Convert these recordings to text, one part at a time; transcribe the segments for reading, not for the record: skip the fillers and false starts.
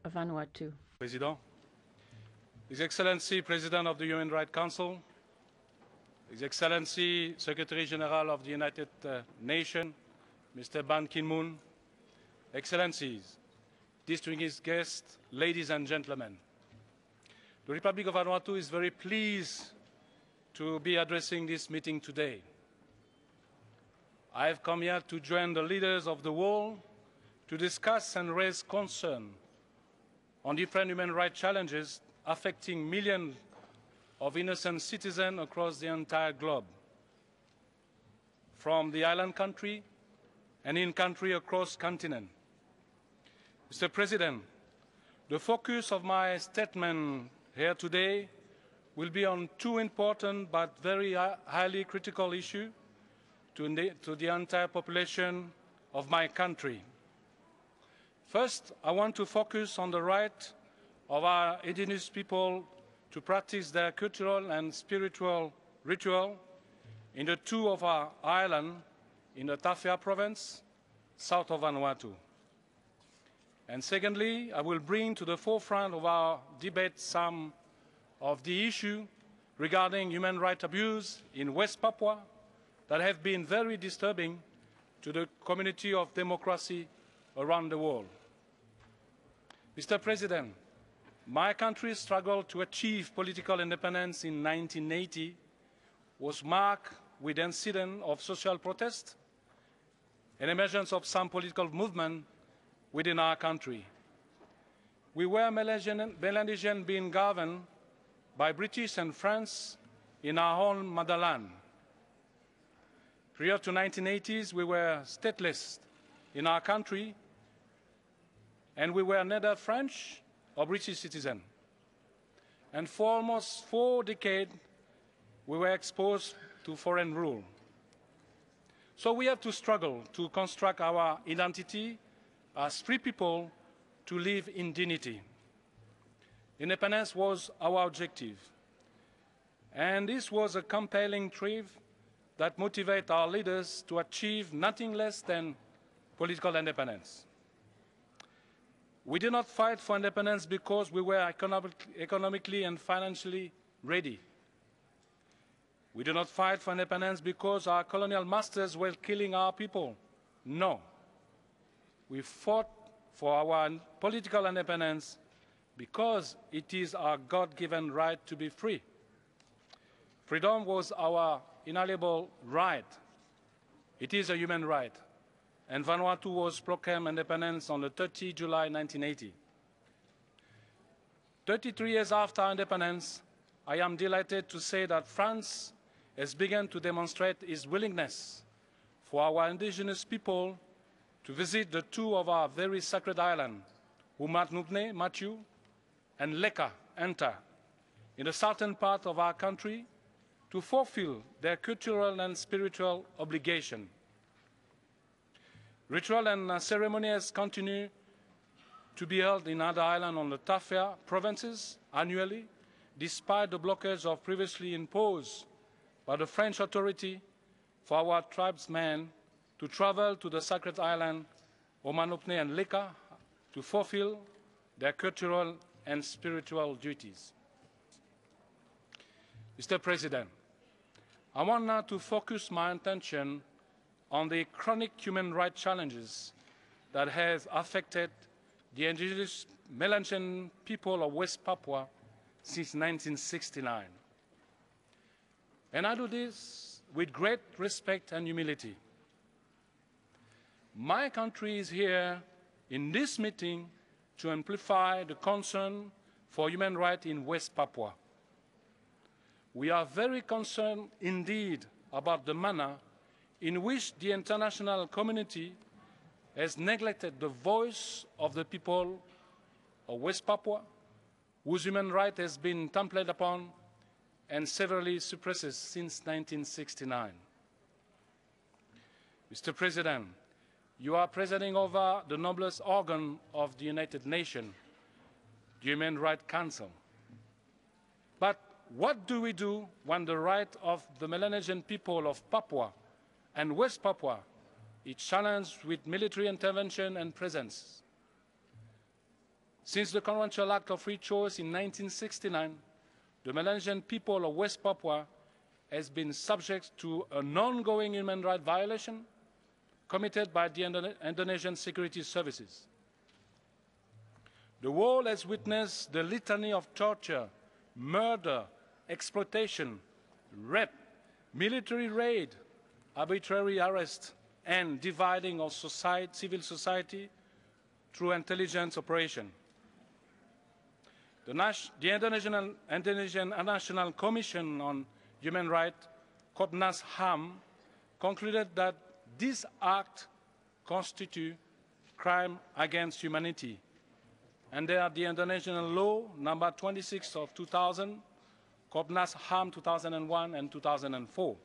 Vanuatu. President, His Excellency President of the Human Rights Council, His Excellency Secretary General of the United Nations, Mr. Ban Ki-moon, Excellencies, distinguished guests, ladies and gentlemen. The Republic of Vanuatu is very pleased to be addressing this meeting today. I have come here to join the leaders of the world to discuss and raise concern on different human rights challenges affecting millions of innocent citizens across the entire globe, from the island country and in country across continent. Mr. President, the focus of my statement here today will be on two important but very highly critical issues to the entire population of my country. First, I want to focus on the right of our indigenous people to practice their cultural and spiritual ritual in the two of our islands in the Tafea province, south of Vanuatu. And secondly, I will bring to the forefront of our debate some of the issues regarding human rights abuse in West Papua that have been very disturbing to the community of democracy around the world. Mr. President, my country's struggle to achieve political independence in 1980 was marked with incidents of social protest and emergence of some political movement within our country. We were Melanesian being governed by British and France in our own motherland. Prior to 1980s, we were stateless in our country, and we were neither French or British citizens. And for almost 4 decades, we were exposed to foreign rule. So we have to struggle to construct our identity as free people to live in dignity. Independence was our objective. And this was a compelling drive that motivated our leaders to achieve nothing less than political independence. We did not fight for independence because we were economically and financially ready. We did not fight for independence because our colonial masters were killing our people. No. We fought for our political independence because it is our God-given right to be free. Freedom was our inalienable right. It is a human right. And Vanuatu was proclaimed independence on the 30th July 1980. 33 years after independence, I am delighted to say that France has begun to demonstrate its willingness for our indigenous people to visit the two of our very sacred islands, Umatnupne, Matthew, and Leka, Enta, in the southern part of our country, to fulfill their cultural and spiritual obligation. Ritual and ceremonies continue to be held in other islands on the Tafea provinces annually, despite the blockage of previously imposed by the French authority for our tribesmen to travel to the sacred island Omanopne and Leka to fulfill their cultural and spiritual duties. Mr. President, I want now to focus my attention on the chronic human rights challenges that have affected the indigenous Melanesian people of West Papua since 1969. And I do this with great respect and humility. My country is here in this meeting to amplify the concern for human rights in West Papua. We are very concerned indeed about the manner in which the international community has neglected the voice of the people of West Papua, whose human rights has been trampled upon and severely suppressed since 1969. Mr. President, you are presiding over the noblest organ of the United Nations, the Human Rights Council. But what do we do when the right of the Melanesian people of Papua and West Papua is challenged with military intervention and presence? Since the Conventional Act of Free Choice in 1969, the Melanesian people of West Papua has been subject to an ongoing human rights violation committed by the Indonesian security services. The world has witnessed the litany of torture, murder, exploitation, rape, military raid, arbitrary arrest, and dividing of civil society through intelligence operation. The Indonesian National Commission on Human Rights, Komnas HAM, concluded that this act constitutes crime against humanity under the Indonesian law number 26 of 2000, Komnas HAM 2001 and 2004.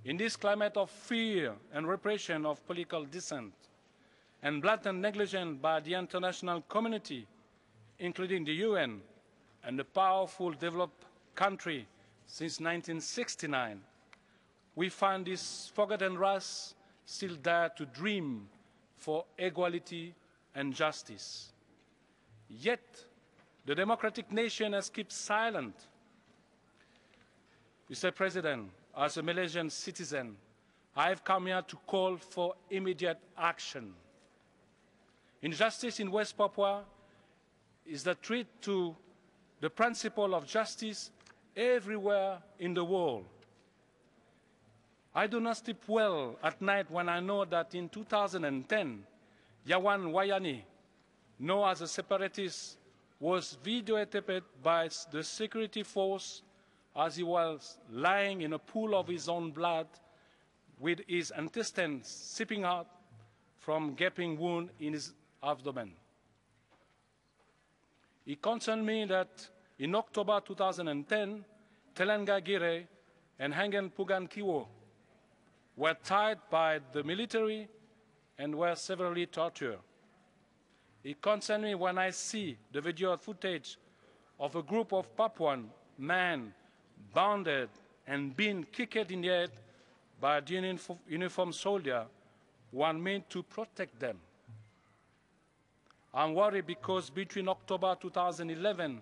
In this climate of fear and repression of political dissent and blatant negligence by the international community, including the UN and the powerful developed country since 1969, we find this forgotten race still dare to dream for equality and justice. Yet, the democratic nation has kept silent. Mr. President, as a Malaysian citizen, I have come here to call for immediate action. Injustice in West Papua is the threat to the principle of justice everywhere in the world. I do not sleep well at night when I know that in 2010, Yawan Wayani, known as a separatist, was videotaped by the security force as he was lying in a pool of his own blood with his intestines seeping out from gaping wound in his abdomen. It concerned me that in October 2010, Telenga Gire and Hangen Pugan Kiwo were tied by the military and were severely tortured. It concerns me when I see the video footage of a group of Papuan men bounded and being kicked in the head by the uniformed soldier who are meant to protect them. I'm worried because between October 2011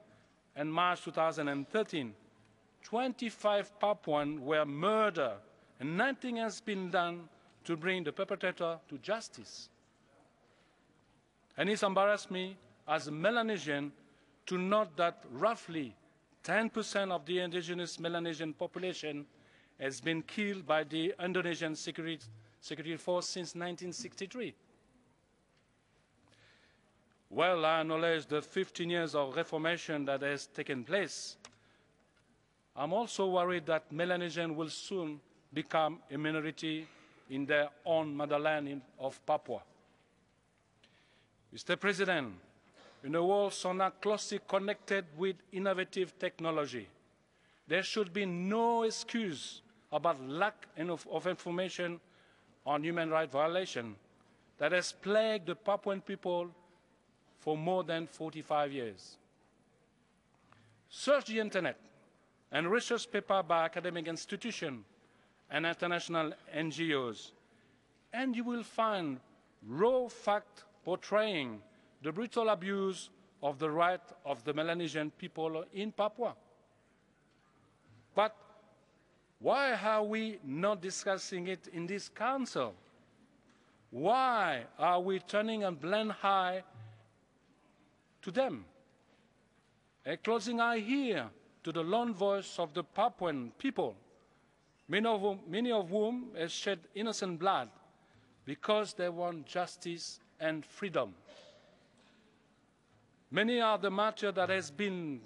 and March 2013, 25 Papuans were murdered and nothing has been done to bring the perpetrator to justice. And it's embarrassed me as a Melanesian to note that roughly 10% of the indigenous Melanesian population has been killed by the Indonesian security force since 1963. Well, I acknowledge the 15 years of reformation that has taken place. I'm also worried that Melanesians will soon become a minority in their own motherland of Papua. Mr. President, in a world so now closely connected with innovative technology, there should be no excuse about lack of information on human rights violation that has plagued the Papuan people for more than 45 years. Search the internet and research papers by academic institutions and international NGOs, and you will find raw facts portraying the brutal abuse of the rights of the Melanesian people in Papua. But why are we not discussing it in this Council? Why are we turning a blind eye to them? A closing eye here to the lone voice of the Papuan people, many of whom have shed innocent blood because they want justice and freedom. Many are the martyrs that has been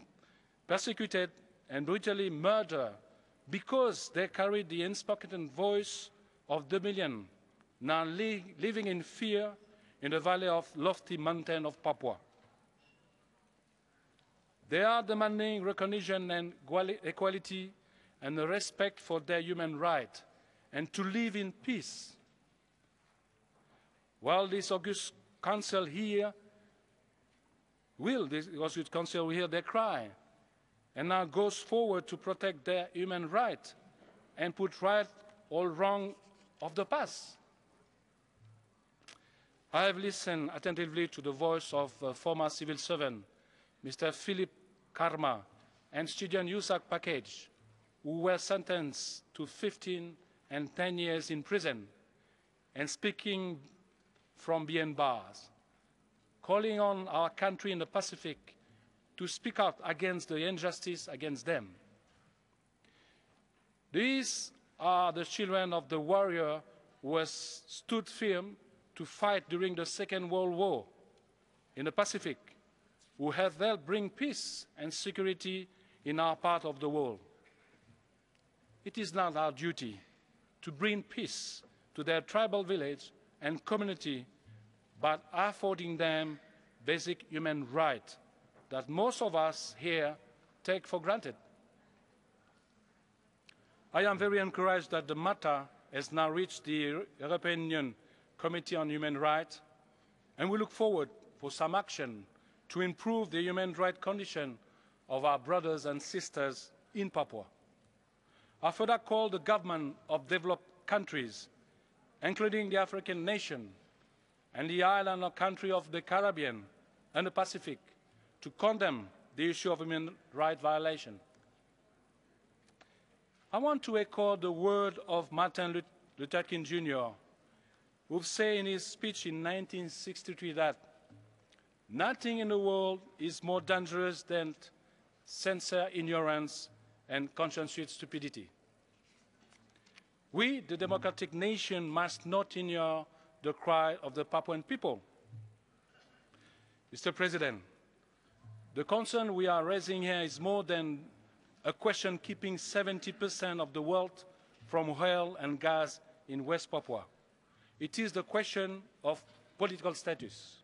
persecuted and brutally murdered because they carried the unspoken voice of the million now living in fear in the valley of lofty mountain of Papua. They are demanding recognition and equality and the respect for their human rights and to live in peace. While this August Council here will hear their cry and now goes forward to protect their human rights and put right all wrong of the past. I have listened attentively to the voice of former civil servant, Mr. Philip Karma, and student Yusak Package, who were sentenced to 15 and 10 years in prison, and speaking from behind bars, calling on our country in the Pacific to speak out against the injustice against them. These are the children of the warrior who has stood firm to fight during the Second World War in the Pacific, who have helped bring peace and security in our part of the world. It is not our duty to bring peace to their tribal village and community, but affording them basic human rights that most of us here take for granted. I am very encouraged that the matter has now reached the European Union Committee on Human Rights, and we look forward for some action to improve the human rights condition of our brothers and sisters in Papua. I further call the government of developed countries, including the African nation and the island or country of the Caribbean and the Pacific, to condemn the issue of human rights violation. I want to echo the word of Martin Luther King Jr., who said in his speech in 1963 that nothing in the world is more dangerous than sincere ignorance and conscientious stupidity. We, the democratic nation, must not ignore the cry of the Papuan people. Mr. President, the concern we are raising here is more than a question keeping 70% of the wealth from oil and gas in West Papua. It is the question of political status.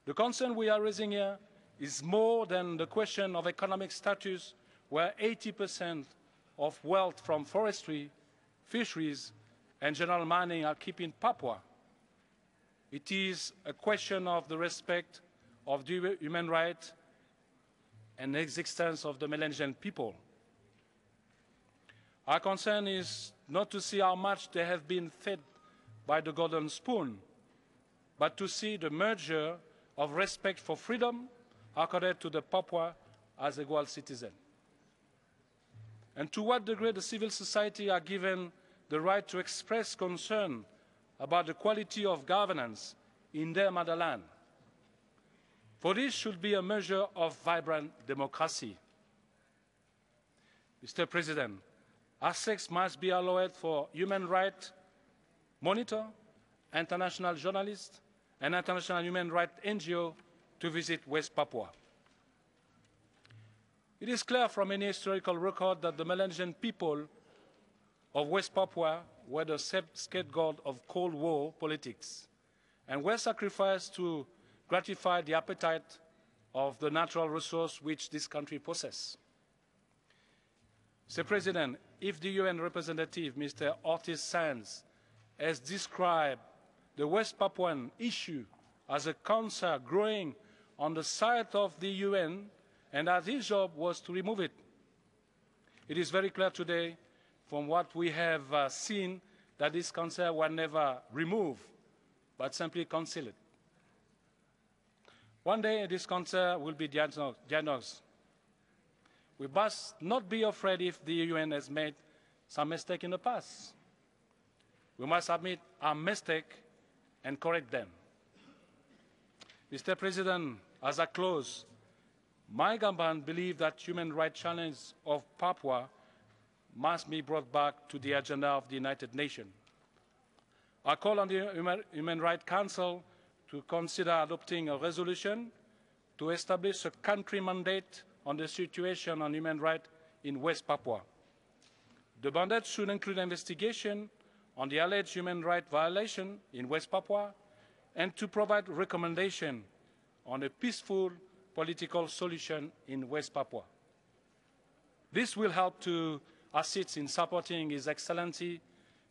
The concern we are raising here is more than the question of economic status, where 80% of wealth from forestry, fisheries, and general mining are kept in Papua. It is a question of the respect of the human rights and the existence of the Melanesian people. Our concern is not to see how much they have been fed by the golden spoon, but to see the merger of respect for freedom accorded to the Papua as a equal citizen. And to what degree the civil society are given the right to express concern about the quality of governance in their motherland. For this should be a measure of vibrant democracy. Mr. President, access must be allowed for human rights monitor, international journalists, and international human rights NGO to visit West Papua. It is clear from any historical record that the Melanesian people of West Papua were the scapegoat of Cold War politics and were sacrificed to gratify the appetite of the natural resource which this country possesses. Mr. President, if the UN representative, Mr. Ortiz Sands, has described the West Papuan issue as a cancer growing on the side of the UN, and that his job was to remove it. It is very clear today from what we have seen that this cancer was never removed, but simply concealed. One day this cancer will be diagnosed. We must not be afraid if the UN has made some mistake in the past. We must admit our mistake and correct them. Mr. President, as I close, my government believes that human rights challenge of Papua must be brought back to the agenda of the United Nations. I call on the Human Rights Council to consider adopting a resolution to establish a country mandate on the situation on human rights in West Papua. The mandate should include investigation on the alleged human rights violation in West Papua and to provide recommendations on a peaceful political solution in West Papua. This will help to assist in supporting His Excellency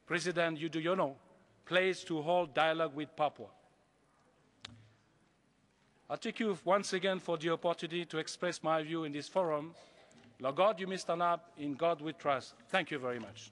President Yudhoyono place to hold dialogue with Papua. I thank you once again for the opportunity to express my view in this forum. Lord God, you may stand up. In God we trust. Thank you very much.